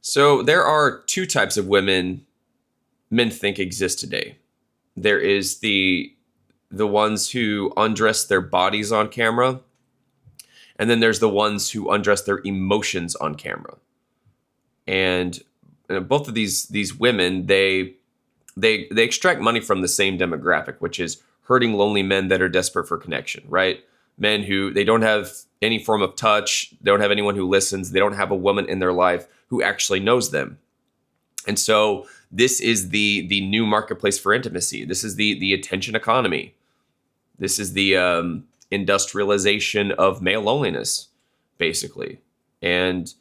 So there are two types of women men think exist today. There is the ones who undress their bodies on camera, and then there's the ones who undress their emotions on camera. And both of these women, they extract money from the same demographic, which is hurting lonely men that are desperate for connection, right? Men who they don't have any form of touch, they don't have anyone who listens, they don't have a woman in their life who actually knows them. And so this is the new marketplace for intimacy. This is the attention economy. This is the industrialization of male loneliness, basically. And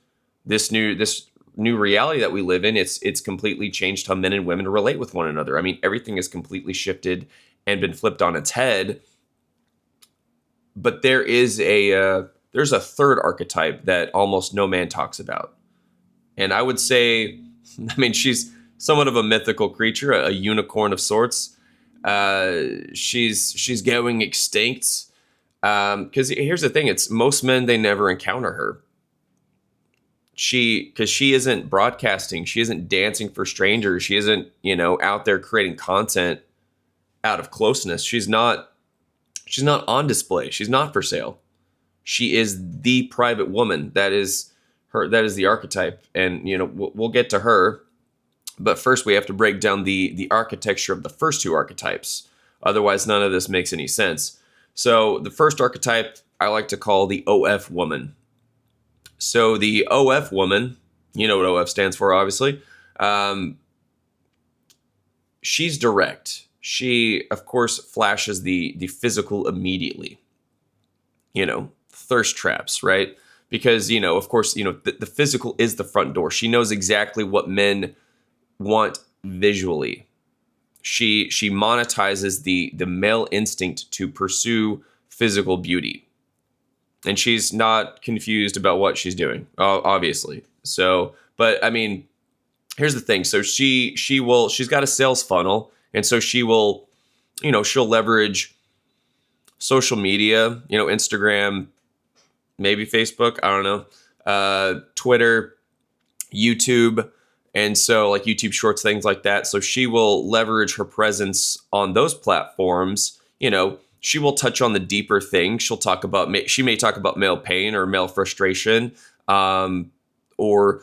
this new reality that we live in, it's completely changed how men and women relate with one another. I mean, everything is completely shifted and been flipped on its head. But there's a third archetype that almost no man talks about, and I would say, I mean, she's somewhat of a mythical creature, a unicorn of sorts. She's going extinct. Because here's the thing: it's most men, they never encounter her. Because she isn't broadcasting, she isn't dancing for strangers, she isn't out there creating content out of closeness. She's not on display. She's not for sale. She is the private woman. That is her. That is the archetype, and we'll get to her. But first, we have to break down the architecture of the first two archetypes. Otherwise, none of this makes any sense. So the first archetype I like to call the OF woman. So the OF woman, you know what OF stands for, obviously. She's direct. She, of course, flashes the physical immediately. Thirst traps, right? Because, of course, the physical is the front door. She knows exactly what men want visually. She monetizes the male instinct to pursue physical beauty. And she's not confused about what she's doing, obviously. So, but I mean, here's the thing. So she's got a sales funnel, and so she'll leverage social media, Instagram, maybe Facebook, I don't know, Twitter, YouTube, and so like YouTube Shorts, things like that. So she will leverage her presence on those platforms. She will touch on the deeper things. She may talk about male pain or male frustration, or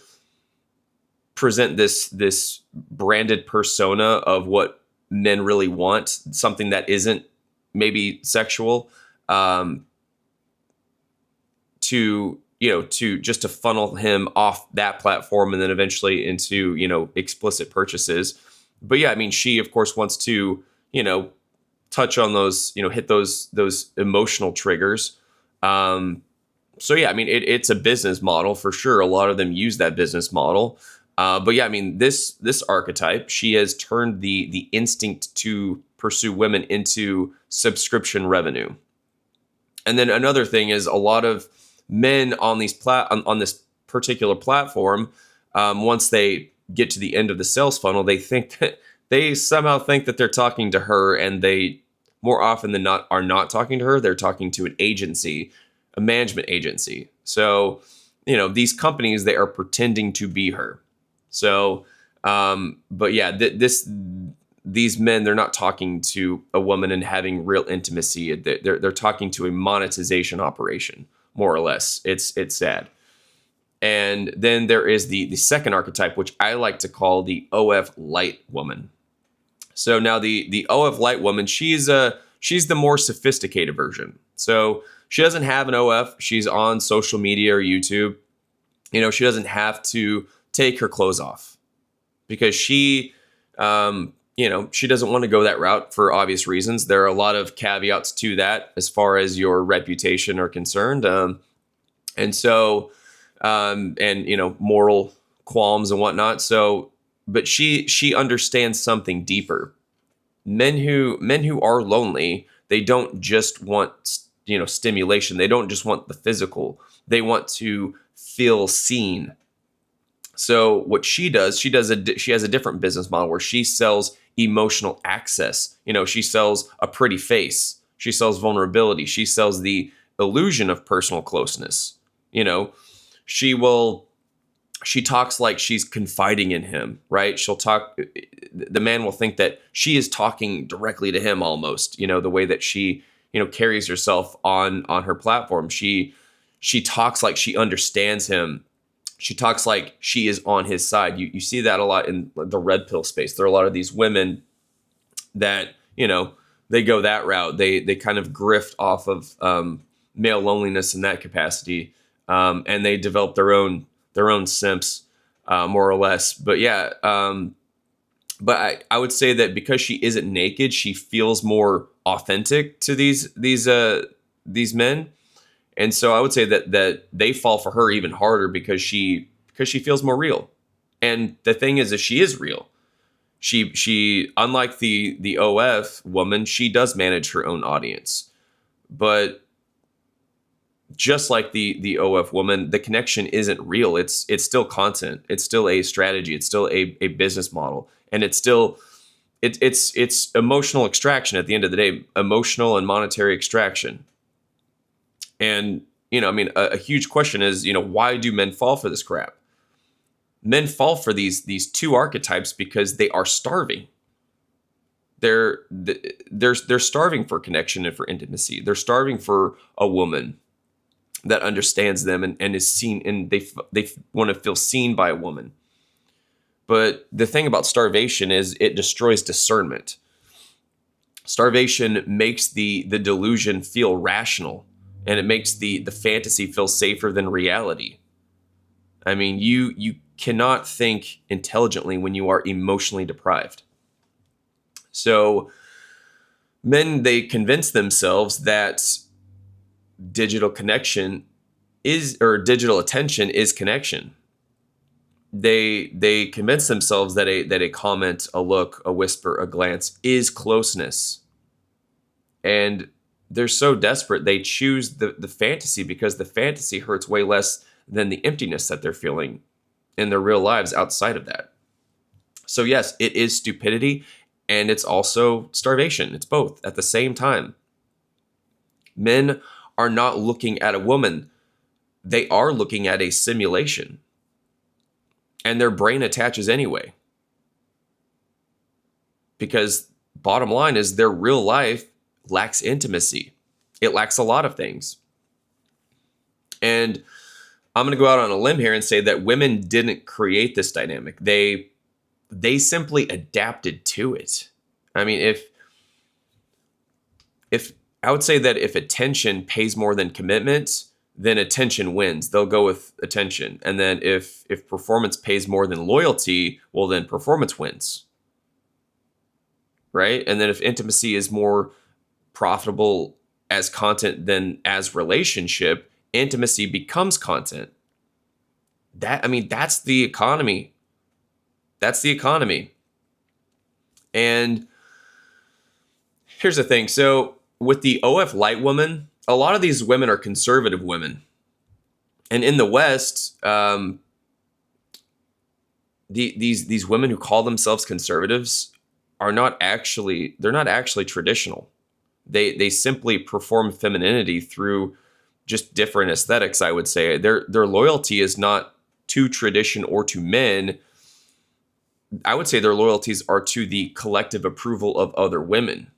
present this branded persona of what men really want, something that isn't maybe sexual, to funnel him off that platform and then eventually into explicit purchases. But yeah, I mean, she of course wants to touch on those, hit those emotional triggers. So yeah, I mean, it's a business model for sure. A lot of them use that business model. But yeah, I mean, this archetype, she has turned the instinct to pursue women into subscription revenue. And then another thing is a lot of men on on this particular platform, once they get to the end of the sales funnel, they somehow think that they're talking to her, and they more often than not are not talking to her. They're talking to an agency, a management agency. So, these companies, they are pretending to be her. So, but yeah, these men, they're not talking to a woman and having real intimacy. They're talking to a monetization operation, more or less. It's sad. And then there is the second archetype, which I like to call the OF light woman. So now the OF light woman, she's the more sophisticated version. So she doesn't have an OF. She's on social media or YouTube. She doesn't have to take her clothes off because she doesn't want to go that route for obvious reasons. There are a lot of caveats to that as far as your reputation are concerned. And so, moral qualms and whatnot. So, but she understands something deeper. Men who are lonely, they don't just want, stimulation. They don't just want the physical. They want to feel seen. So what she does, she has a different business model where she sells emotional access. She sells a pretty face. She sells vulnerability. She sells the illusion of personal closeness. She will she talks like she's confiding in him, right? She'll talk, the man will think that she is talking directly to him almost, the way that she, carries herself on her platform. She talks like she understands him. She talks like she is on his side. You see that a lot in the red pill space. There are a lot of these women that, they go that route. They kind of grift off of male loneliness in that capacity. And they develop their own simps, more or less. But yeah, but I would say that because she isn't naked, she feels more authentic to these men, and so I would say that they fall for her even harder because she feels more real. And the thing is that she is real. She unlike the OF woman, she does manage her own audience, but just like the OF woman, the connection isn't real. It's still content. It's still a strategy. It's still a business model, and it's emotional extraction at the end of the day, emotional and monetary extraction. And I mean, a huge question is, why do men fall for this crap? Men fall for these two archetypes because they are starving. They're starving for connection and for intimacy. They're starving for a woman that understands them and is seen, and they want to feel seen by a woman. But the thing about starvation is it destroys discernment. Starvation makes the delusion feel rational, and it makes the fantasy feel safer than reality. I mean, you cannot think intelligently when you are emotionally deprived. So men, they convince themselves that digital connection or digital attention is connection. They convince themselves that a comment, a look, a whisper, a glance is closeness. And they're so desperate, they choose the fantasy because the fantasy hurts way less than the emptiness that they're feeling in their real lives outside of that. So yes, it is stupidity, and it's also starvation. It's both at the same time. Men are not looking at a woman. They are looking at a simulation, and their brain attaches anyway. Because bottom line is their real life lacks intimacy. It lacks a lot of things. And I'm going to go out on a limb here and say that women didn't create this dynamic. They simply adapted to it. I mean, if I would say that if attention pays more than commitment, then attention wins. They'll go with attention. And then if performance pays more than loyalty, well, then performance wins. Right? And then if intimacy is more profitable as content than as relationship, intimacy becomes content. That's the economy. That's the economy. And here's the thing. So with the OF light woman, a lot of these women are conservative women. And in the West, these women who call themselves conservatives they're not actually traditional. They simply perform femininity through just different aesthetics, I would say. Their loyalty is not to tradition or to men. I would say their loyalties are to the collective approval of other women.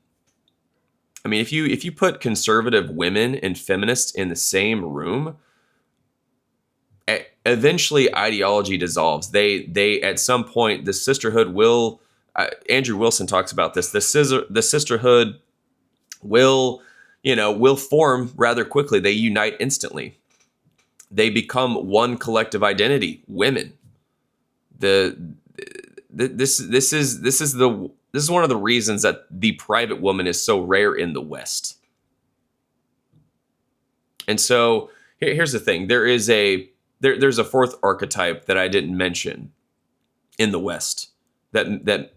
I mean, if you put conservative women and feminists in the same room, eventually ideology dissolves. They at some point, the sisterhood will. Andrew Wilson talks about this. The sisterhood will form rather quickly. They unite instantly. They become one collective identity. Women. This is one of the reasons that the private woman is so rare in the West. And so here's the thing. There's a fourth archetype that I didn't mention in the West that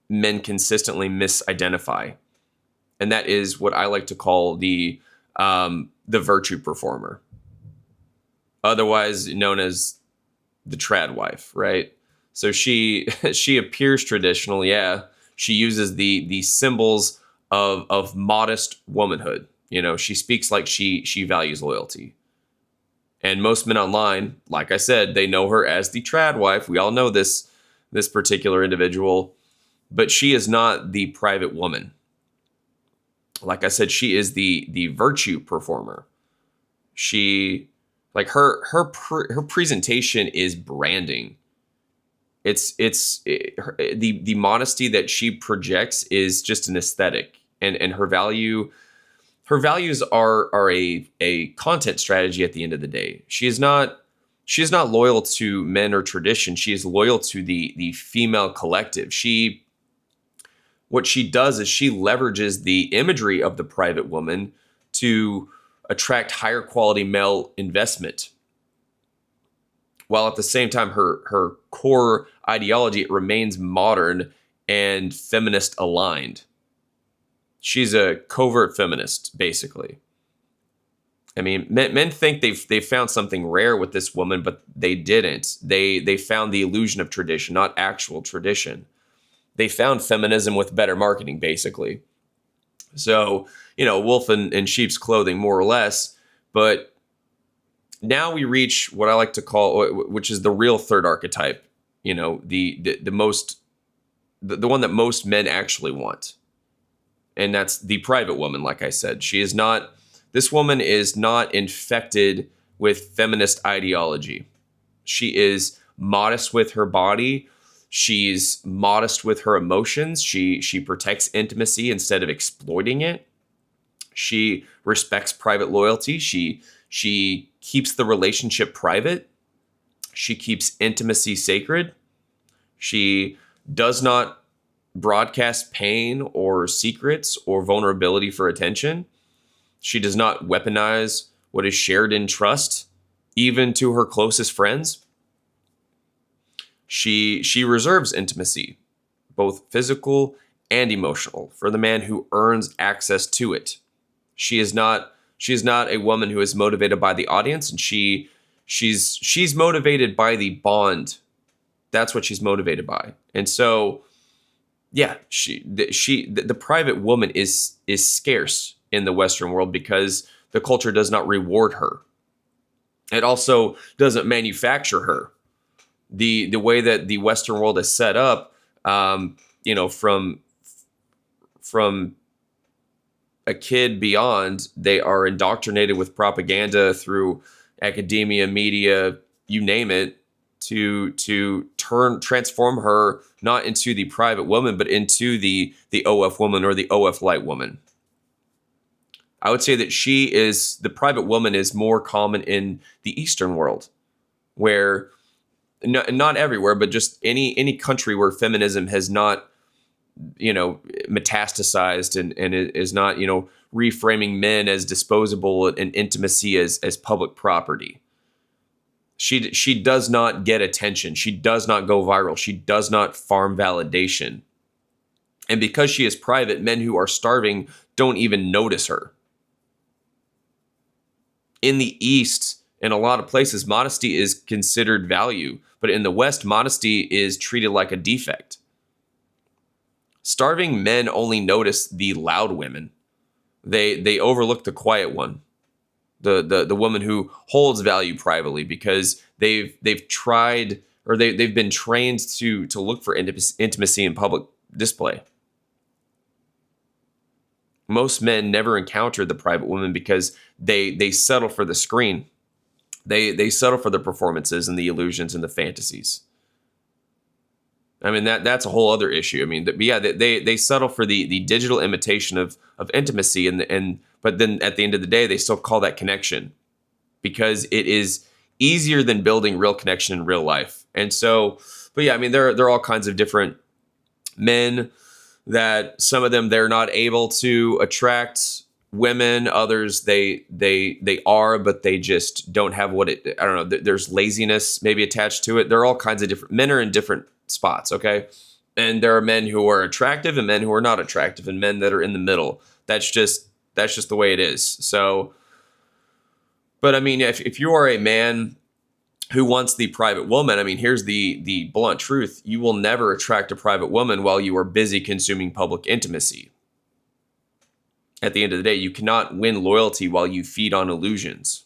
men consistently misidentify. And that is what I like to call the virtue performer, otherwise known as the trad wife, right? So she appears traditional, yeah. She uses the symbols of modest womanhood. She speaks like she values loyalty. And most men online, like I said, they know her as the trad wife. We all know this particular individual, but she is not the private woman. Like I said, she is the virtue performer. She like her presentation is branding. The modesty that she projects is just an aesthetic, and her values are a content strategy at the end of the day. She is not loyal to men or tradition. She is loyal to the female collective. What she does is she leverages the imagery of the private woman to attract higher quality male investment, while at the same time her core ideology remains modern and feminist aligned. She's a covert feminist, basically. I mean, men think they've found something rare with this woman, but they didn't. They found the illusion of tradition, not actual tradition. They found feminism with better marketing, basically. So, wolf in sheep's clothing, more or less. But now we reach what I like to call, which is the real third archetype. The most, the one that most men actually want, and that's the private woman. Like I said, this woman is not infected with feminist ideology. She is modest with her body. She's modest with her emotions. She protects intimacy instead of exploiting it. She respects private loyalty. She keeps the relationship private. She keeps intimacy sacred. She does not broadcast pain or secrets or vulnerability for attention. She does not weaponize what is shared in trust, even to her closest friends. She reserves intimacy, both physical and emotional, for the man who earns access to it. She is not a woman who is motivated by the audience, and she's motivated by the bond. That's what she's motivated by. And so, yeah, the private woman is scarce in the Western world because the culture does not reward her. It also doesn't manufacture her. The way that the Western world is set up, from a kid beyond, they are indoctrinated with propaganda through academia, media, you name it, to transform her not into the private woman, but into the OF woman or the OF light woman. I would say that the private woman is more common in the Eastern world, where not everywhere, but just any country where feminism has not, metastasized and is not, reframing men as disposable and intimacy as public property. She does not get attention. She does not go viral. She does not farm validation. And because she is private, men who are starving don't even notice her. In the East, in a lot of places, modesty is considered value, but in the West, modesty is treated like a defect. Starving men only notice the loud women. They overlook the quiet one, the woman who holds value privately, because they've tried, or they've been trained to look for intimacy in public display. Most men never encounter the private woman because they settle for the screen. They settle for the performances and the illusions and the fantasies. I mean, that's a whole other issue. I mean, they settle for the digital imitation of intimacy, but then at the end of the day, they still call that connection, because it is easier than building real connection in real life. And so, but yeah, I mean, there are all kinds of different men that some of them they're not able to attract women. Others they are, but they just don't have what it. I don't know. There's laziness maybe attached to it. There are all kinds of different men are in different spots. Okay. And there are men who are attractive and men who are not attractive, and men that are in the middle. That's just the way it is. So, but I mean, if you are a man who wants the private woman, I mean, here's the blunt truth. You will never attract a private woman while you are busy consuming public intimacy. At the end of the day, you cannot win loyalty while you feed on illusions.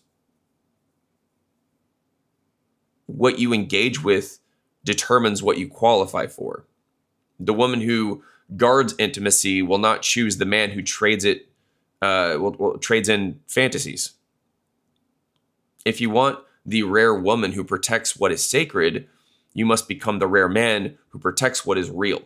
what you engage with determines what you qualify for. The woman who guards intimacy will not choose the man who trades it, trades in fantasies. If you want the rare woman who protects what is sacred, you must become the rare man who protects what is real.